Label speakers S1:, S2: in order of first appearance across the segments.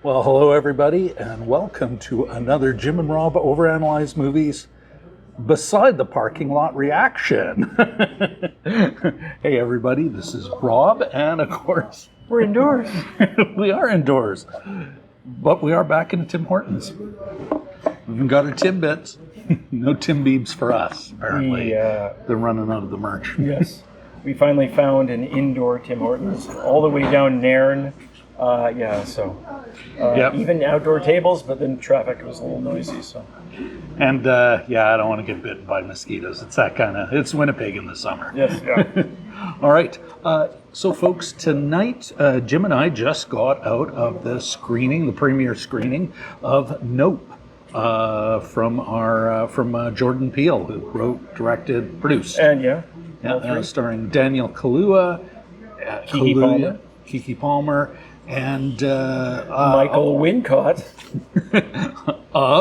S1: Well, hello everybody, and welcome to another Jim and Rob Overanalyze Movies Beside the Parking Lot reaction. Hey everybody, this is Rob, and of course...
S2: We're indoors.
S1: We are indoors, but we are back in Tim Hortons. We've got our Timbits. No Tim Biebs for us, apparently. They're running out of the merch.
S2: Yes. We finally found an indoor Tim Hortons all the way down Nairn. Even outdoor tables, but then traffic was a little noisy. So,
S1: and I don't want to get bitten by mosquitoes. It's that kind of. It's Winnipeg in the summer.
S2: Yes. Yeah.
S1: All right. So, folks, tonight Jim and I just got out of the premiere screening of Nope, from Jordan Peele, who wrote, directed, produced,
S2: and
S1: starring Daniel Kaluuya, Keke Palmer. And
S2: Michael Wincott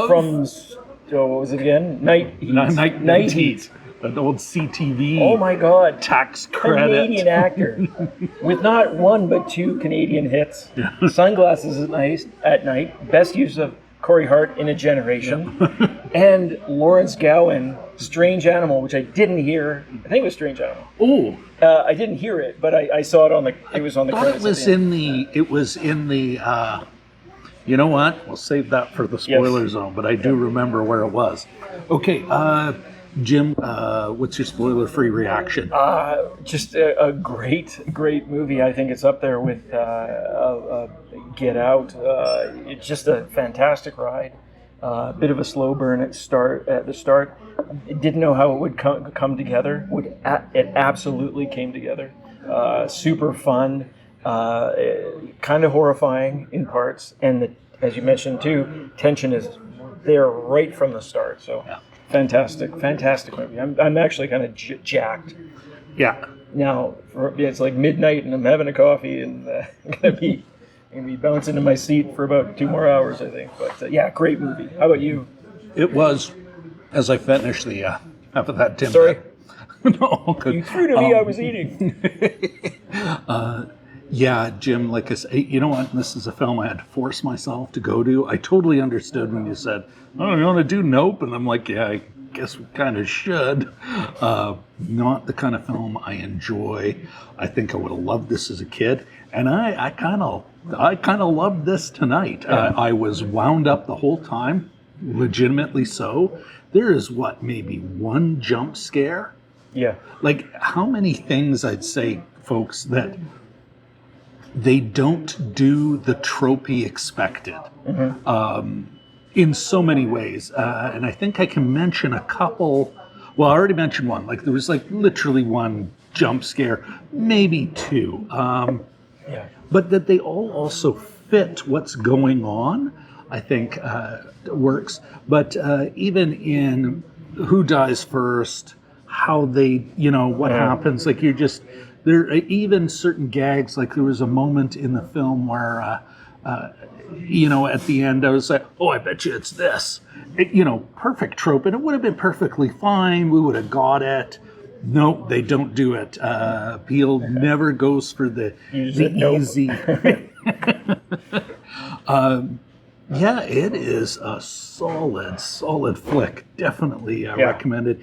S1: from
S2: what was it again? Night Heat.
S1: An old CTV.
S2: Oh my God!
S1: Tax credit.
S2: Canadian actor with not one but two Canadian hits. Sunglasses at night. Best use of Corey Hart in a generation. And Lawrence Gowan, Strange Animal, which I didn't hear. I think it was Strange Animal.
S1: Oh.
S2: I didn't hear it, but I saw it on the. It was on the credits.
S1: It was in the. You know what? We'll save that for the spoiler zone. But I do remember where it was. Okay, Jim, what's your spoiler-free reaction?
S2: Just a great movie. I think it's up there with Get Out. It's just a fantastic ride. Bit of a slow burn at the start. Didn't know how it would come together. It absolutely came together. Super fun, kind of horrifying in parts, and as you mentioned too, tension is there right from the start. So fantastic movie. I'm actually kind of jacked.
S1: Yeah.
S2: Now it's like midnight and I'm having a coffee and I'm gonna be bouncing in my seat for about 2 more hours, I think. But great movie. How about you?
S1: It was, as I finished the half of that Tim.
S2: Sorry.
S1: No,
S2: you threw to me. I was eating.
S1: Jim. Like I said, you know what? This is a film I had to force myself to go to. I totally understood when you said, "Oh, you want to do Nope?" And I'm like, "Yeah, I guess we kind of should." Not the kind of film I enjoy. I think I would have loved this as a kid, and I kind of loved this tonight. I was wound up the whole time, legitimately so. There is maybe one jump scare.
S2: Yeah.
S1: Like how many things I'd say, folks, that they don't do the tropey expected. Mm-hmm. In so many ways. And I think I can mention a couple. Well, I already mentioned one. Like there was literally one jump scare, maybe two. But that they all also fit what's going on, I think works. But even in Who Dies First, how they, what happens, like there are even certain gags, like there was a moment in the film where, at the end I was like, oh, I bet you it's this. Perfect trope, and it would have been perfectly fine. We would have got it. Nope, they don't do it. Peele never goes for the easy. It is a solid flick. Definitely recommended.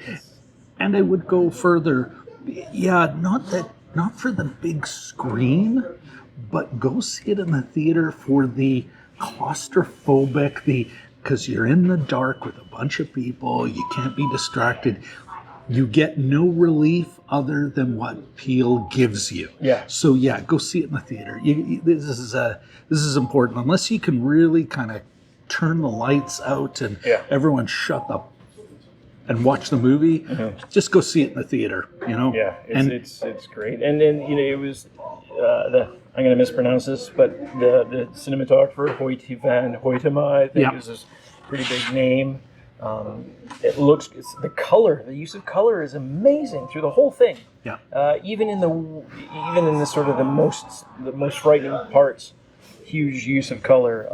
S1: And I would go further. Yeah, not for the big screen, but go see it in the theater for the claustrophobic, because you're in the dark with a bunch of people, you can't be distracted. You get no relief other than what Peele gives you. Yeah. So go see it in the theater. This is important. Unless you can really kind of turn the lights out and everyone shut up and watch the movie, just go see it in the theater.
S2: Yeah, it's great. And then it was I'm going to mispronounce this, but the cinematographer Hoyte van Hoytema, I think is his pretty big name. It looks, the use of color is amazing through the whole thing. Yeah. Even in the sort of the most frightening parts, huge use of color.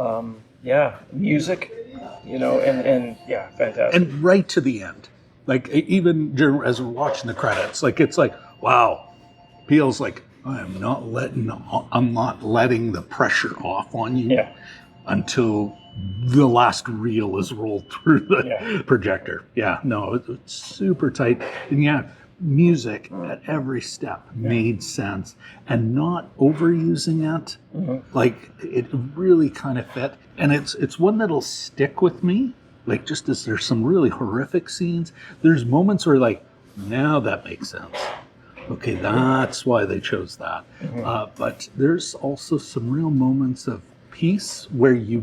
S2: Music, fantastic.
S1: And right to the end, like even as we're watching the credits, it's like, wow, Peele's like, I'm not letting the pressure off on you. Yeah. until the last reel is rolled through the projector. Yeah, no, it's super tight. And yeah, music at every step made sense, and not overusing it. Like, it really kind of fit. And it's one that'll stick with me. Like, just as there's some really horrific scenes, there's moments where, like, now that makes sense. Okay, that's why they chose that. But there's also some real moments of peace where you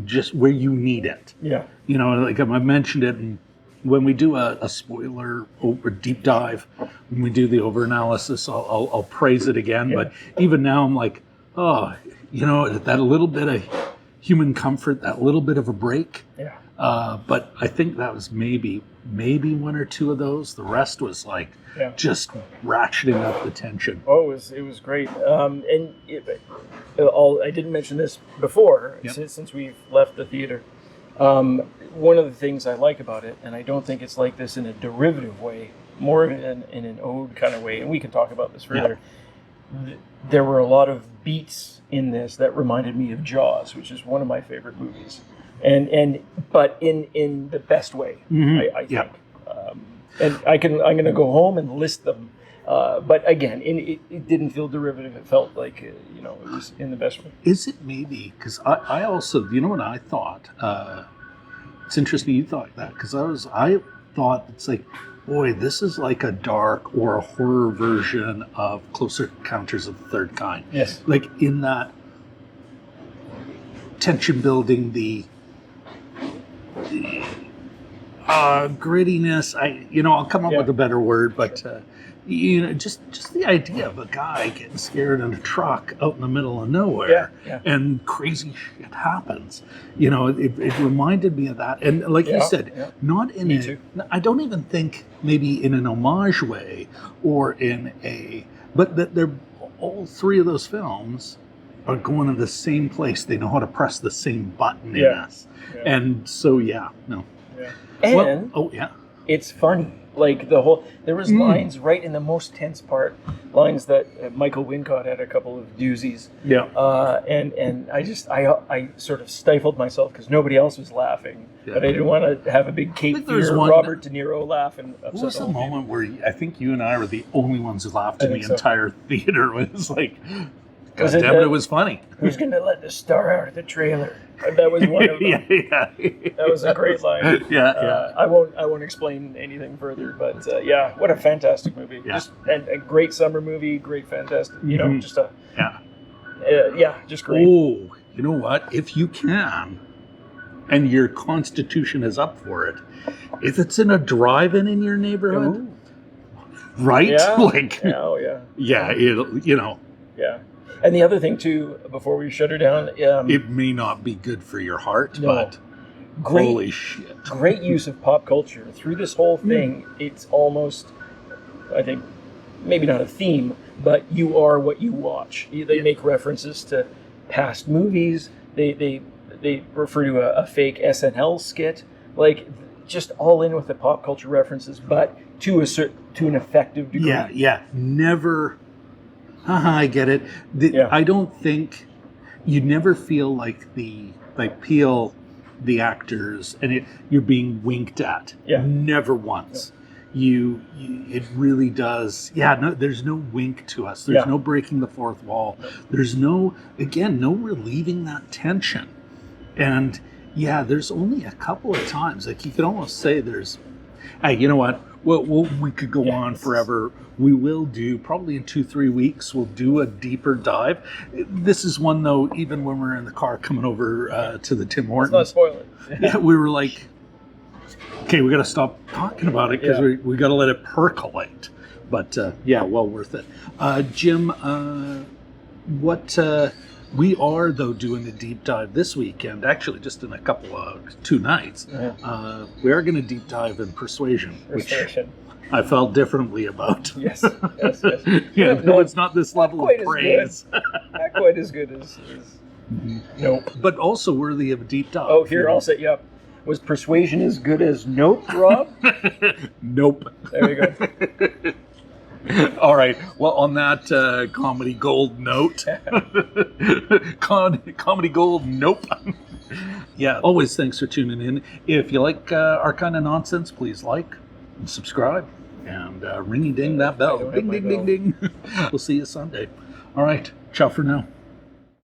S1: need it.
S2: Yeah.
S1: You know, like I mentioned it, and when we do a spoiler or deep dive, when we do the over-analysis, I'll praise it again. But even now I'm like, oh, you know, that little bit of human comfort, that little bit of a break.
S2: Yeah.
S1: But I think that was maybe one or two of those. The rest was like just ratcheting up the tension.
S2: Oh, it was great. I didn't mention this before, since we've left the theater. One of the things I like about it, and I don't think it's like this in a derivative way, more in an ode kind of way, and we can talk about this further. There were a lot of beats in this that reminded me of Jaws, which is one of my favorite movies, but in the best way, I think. And I'm going to go home and list them. But again, it didn't feel derivative. It felt like, it was in the best way.
S1: Is it maybe? Because I also, you know what I thought? It's interesting you thought that, because I thought it's like, boy, this is like a dark or a horror version of Closer Encounters of the Third Kind.
S2: Yes.
S1: Like, in that tension building, the grittiness. I'll come up with a better word, but just the idea of a guy getting scared in a truck out in the middle of nowhere, and crazy shit happens. It reminded me of that, and like you said, not in I don't even think maybe in an homage way, or but that they're all three of those films are going to the same place. They know how to press the same button in us, and so And it's funny. Like there was lines right in the most tense part, lines that Michael Wincott had a couple of doozies. Yeah. And I sort of stifled myself because nobody else was laughing, but I didn't want to have a big Cape Fear Robert De Niro laugh and upset. What was the moment where I think you and I were the only ones who laughed in the entire theater? It was like, God damn it was funny.
S2: Who's going to let the star out of the trailer? That was one of them. That was a great line. I won't explain anything further, but what a fantastic movie. Just and a great summer movie, great fantastic. Just just great.
S1: Oh, you know what? If you can, and your constitution is up for it, if it's in a drive-in in your neighborhood, right?
S2: Yeah. And the other thing, too, before we shut her down...
S1: it may not be good for your heart, but holy shit.
S2: Great use of pop culture. Through this whole thing, it's almost, I think, maybe not a theme, but you are what you watch. They make references to past movies. They refer to a fake SNL skit. Like, just all in with the pop culture references, but to an effective degree.
S1: Yeah. Never... I get it. I don't think you never feel like Peele, the actors, and you're being winked at. Never once. It really does. There's no wink to us. There's no breaking the fourth wall. There's no relieving that tension. And there's only a couple of times, like you could almost say there's, hey, you know what? Well, we could go on forever. We will do, probably in 2-3 weeks, we'll do a deeper dive. This is one, though, even when we're in the car coming over to the Tim Hortons.
S2: Let's not spoil it.
S1: We were like, okay, we got to stop talking about it because we got to let it percolate. But, well worth it. Jim, we are, though, doing a deep dive this weekend, actually just in a couple of 2 nights. We are going to deep dive in Persuasion, which I felt differently about.
S2: Yes.
S1: No, it's not this level of praise.
S2: Not quite as good as Nope.
S1: But also worthy of a deep dive.
S2: Oh, here, I'll set you up. Was Persuasion as good as Nope, Rob?
S1: Nope.
S2: There you go.
S1: All right. Well, on that comedy gold note, comedy gold, nope. Yeah, always thanks for tuning in. If you like our kind of nonsense, please like and subscribe and ringy ding that bell.
S2: don't have
S1: Ding,
S2: my
S1: ding, ding,
S2: bell.
S1: ding. We'll see you Sunday. All right. Ciao for now.